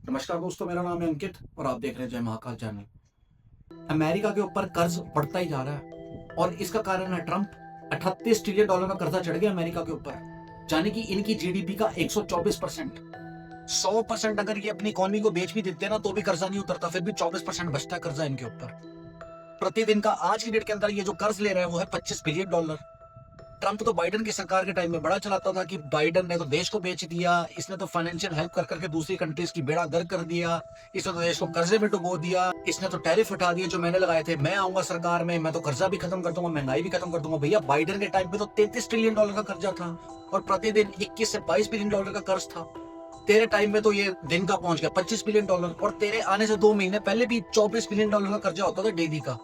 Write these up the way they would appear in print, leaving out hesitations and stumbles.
नमस्कार दोस्तों, मेरा नाम है अंकित और आप देख रहे हैं जय महाकाल चैनल। अमेरिका के ऊपर कर्ज बढ़ता ही जा रहा है और इसका कारण है ट्रंप। 38 ट्रिलियन डॉलर का कर्जा चढ़ गया अमेरिका के ऊपर, यानी कि इनकी जीडीपी का 124%। 100% अगर ये अपनी इकोनॉमी को बेच भी देते हैं ना तो भी कर्जा नहीं उतरता, फिर भी 24% बचता है कर्जा इनके ऊपर। प्रतिदिन का आज की डेट के अंदर ये जो कर्ज ले रहे हैं वो है 25 बिलियन डॉलर। ट्रंप तो बाइडन की सरकार के टाइम में बड़ा चलाता था कि बाइडन ने तो देश को बेच दिया, इसने तो फाइनेंशियल हेल्प कर करके दूसरी कंट्रीज की बेड़ा गर्क कर दिया, इसने तो देश को कर्जे में डुबो दिया, इसने तो टैरिफ हटा दिए जो मैंने लगाए थे, मैं आऊंगा सरकार में, मैं तो कर्जा भी खत्म कर दूंगा, महंगाई भी खत्म कर दूंगा। भैया बाइडन के टाइम पे तो 33 ट्रिलियन डॉलर का कर्जा था और प्रतिदिन 21 से 22 बिलियन डॉलर का कर्ज था। तेरे टाइम में तो ये दिन का पहुंच गया 25 बिलियन डॉलर और तेरे आने से 2 महीने पहले भी 24 बिलियन डॉलर का कर्जा होता था डेली का।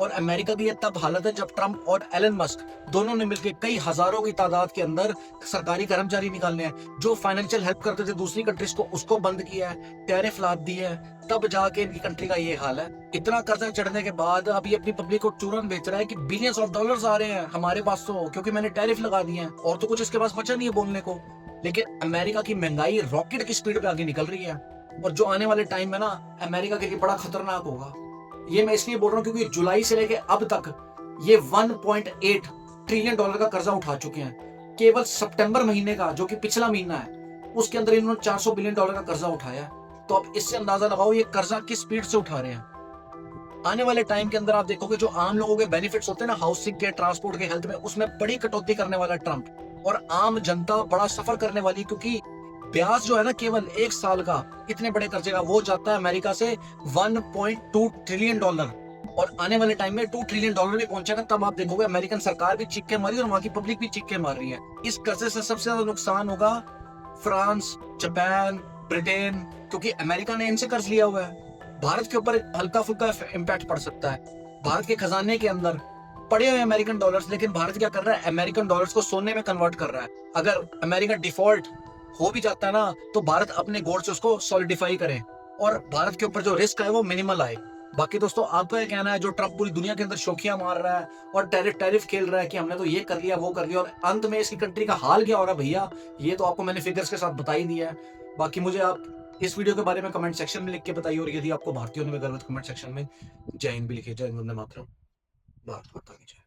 और अमेरिका की ये तब हालत है जब ट्रंप और एलन मस्क दोनों ने मिलकर कई हजारों की तादाद के अंदर सरकारी कर्मचारी निकालने हैं जो फाइनेंशियल हेल्प करते थे दूसरी कंट्रीज को, उसको बंद किया है, टैरिफ लाद दी है, तब जाके इनकी कंट्री का ये हाल है। इतना कर्जा चढ़ने के बाद अब ये अपनी पब्लिक को चूरन बेच रहा है कि बिलियंस ऑफ डॉलर्स आ रहे हैं हमारे पास तो, क्योंकि मैंने टैरिफ लगा दिए हैं, और तो कुछ इसके पास बचा नहीं है बोलने को। लेकिन अमेरिका की महंगाई रॉकेट की स्पीड पे आगे निकल रही है और जो आने वाले टाइम में ना अमेरिका के लिए बड़ा खतरनाक होगा। ये मैं इसलिए बोल रहा हूं क्योंकि जुलाई से लेके अब तक ये 1.8 ट्रिलियन डॉलर का कर्जा उठा चुके हैं। केवल सितंबर महीने का, जो कि पिछला महीना है, उसके अंदर इन्होंने 400 बिलियन डॉलर का कर्जा उठाया। तो अब इससे अंदाजा लगाओ ये कर्जा किस स्पीड से उठा रहे हैं। आने वाले टाइम के अंदर आप देखोगे जो आम लोगों के बेनिफिट्स होते हैं ना, हाउसिंग के, ट्रांसपोर्ट के, हेल्थ में, उसमें बड़ी कटौती करने वाला ट्रंप, और आम जनता बड़ा सफर करने वाली, क्योंकि ब्याज जो है ना केवल 1 साल का इतने बड़े कर्जे का वो जाता है अमेरिका से 1.2 ट्रिलियन डॉलर, और आने वाले टाइम में 2 ट्रिलियन डॉलर भी पहुंचेगा। तब आप देखोगे अमेरिकन सरकार भी चीख के मारी और वहां की पब्लिक भी चीख के मार रही है। इस कर्जे से सबसे ज्यादा नुकसान होगा फ्रांस, जापान, ब्रिटेन, क्योंकि अमेरिका ने इनसे कर्ज लिया हुआ है। भारत के ऊपर हल्का फुल्का इम्पैक्ट पड़ सकता है। भारत के खजाने के अंदर पड़े हुए अमेरिकन डॉलर्स, लेकिन भारत क्या कर रहा है, अमेरिकन डॉलर्स को सोने में कन्वर्ट कर रहा है। अगर अमेरिका डिफॉल्ट हो भी जाता है ना तो भारत अपने गोल्ड से उसको सॉलिडिफाई करे और भारत के ऊपर जो रिस्क है वो मिनिमल आए। बाकी दोस्तों आपका क्या कहना है, जो ट्रंप पूरी दुनिया के अंदर शोखियां मार रहा है और टैरिफ टैरिफ खेल रहा है कि हमने तो ये कर लिया वो कर लिया, और अंत में इसकी कंट्री का हाल क्या होगा भैया, ये तो आपको मैंने फिगर्स के साथ बता ही दिया है। बाकी मुझे आप इस वीडियो के बारे में कमेंट सेक्शन में लिख के बताइए, और यदि आपको भारतीय होने में गर्व है कमेंट सेक्शन में जय हिंद भी लिखिए। जय हिंद, वंदे मातरम। भारत माता की जय।